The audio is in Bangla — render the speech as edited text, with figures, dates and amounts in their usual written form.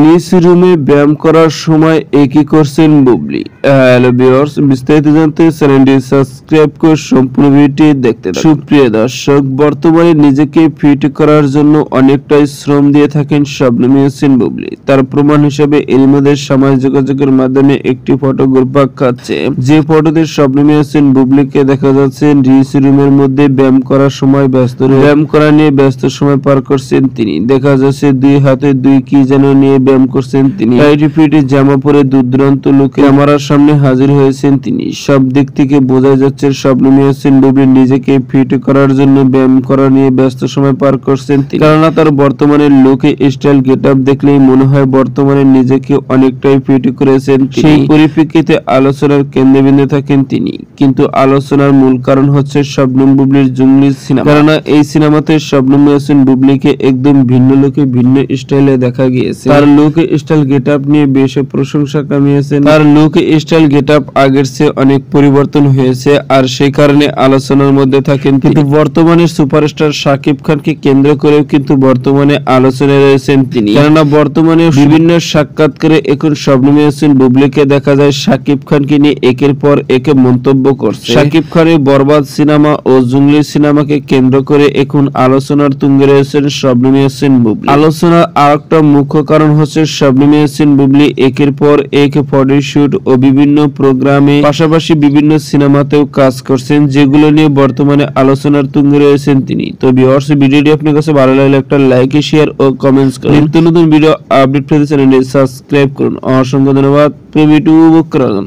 নিজ রুমে ব্যায়াম করার সময় একই করছেন বুবলি। হ্যালো ভিউয়ার্স, বিস্তারিত জানতে চ্যানেলটি সাবস্ক্রাইব করে সম্পূর্ণ ভিডিওটি দেখতে থাকুন। সুপ্রিয় দর্শক, বর্তমানে নিজেকে ফিট করার জন্য অনেকটাই শ্রম দিয়ে থাকেন শবনম ইয়াসমিন বুবলি। তার প্রমাণ হিসেবে এর মধ্যে সামাজিক যোগাযোগের মাধ্যমে একটি ফটো ঘুরপাক খাচ্ছে, যে ফটোতে শবনম ইয়াসমিন বুবলিকে দেখা যাচ্ছে নিজ রুমের মধ্যে ব্যায়াম করার সময় ব্যস্ত, ব্যায়াম করা নিয়ে ব্যস্ত সময় পার করছেন তিনি। দেখা যাচ্ছে দুই হাতে দুই কি যেন নিয়ে ব্যায়াম করছেন তিনি। টাইটি ফিটি জামা পরে দূর-দূরান্ত লোকে ক্যামেরার সামনে হাজির হয়েছেন তিনি। সব দিক থেকে বোঝা যাচ্ছে শবনম ইয়াসমিন বুবলি নিজেকে ফিট করার জন্য ব্যায়াম করা নিয়ে ব্যস্ত সময় পার করছেন তিনি। কেননা তার বর্তমানে লুকে স্টাইল গেটআপ দেখলেই মনে হয় বর্তমানে নিজেকে অনেকটাই ফিট করেছেন। সেই পরিপ্রেক্ষিতে আলোচনার কেন্দ্রবিন্দু থাকেন তিনি। কিন্তু আলোচনার মূল কারণ হচ্ছে শবনম বুবলির জঙ্গলি সিনেমা। কেননা এই সিনেমাতে শবনম ইয়াসমিন বুবলিকে একদম ভিন্ন লুকে ভিন্ন স্টাইলে দেখা গিয়েছে। তার লুক স্টাইল গেটআপ নিয়ে বেশ প্রশংসা কামিয়েছেন। তার লুক স্টাইল গেটআপ আগের চেয়ে অনেক পরিবর্তন হয়েছে, আর সেই কারণে আলোচনার মধ্যে থাকেন। কিন্তু বর্তমানে সুপারস্টার শাকিব খানকে কেন্দ্র করেও কিন্তু বর্তমানে আলোচনায় রয়েছেন তিনি। কেননা বর্তমানে বিভিন্ন সাক্ষাৎকারে এখন শবনম ইয়াসমিন বুবলিকে দেখা যায় শাকিব খানকে নিয়ে একের পর এক মন্তব্য করছে। শাকিব খানের বরবাদ সিনেমা ও জঙ্গলি সিনেমাকে কেন্দ্র করে এখন আলোচনার তুঙ্গে রয়েছেন শবনম ইয়াসমিন বুবলি। আলোচনার আরেকটা মুখ্য কারণ হচ্ছে শবনম ইয়াসমিন বুবলি একের পর এক ফটোশুট ও বিভিন্ন প্রোগ্রামে পাশাপাশি বিভিন্ন সিনেমাতেও কাজ করছেন, যেগুলো নিয়ে বর্তমানে আলোচনার তুঙ্গে রয়েছেন তিনি। তো ভিউয়ার্স, ভিডিওটি আপনার কাছে ভালো লাগলে একটা লাইক, শেয়ার ও কমেন্টস করুন। নিত্য নতুন ভিডিও আপডেট পেতে চ্যানেলটি সাবস্ক্রাইব করুন। অসংখ্য ধন্যবাদ। ভিডিও উপভোগ করার জন্য।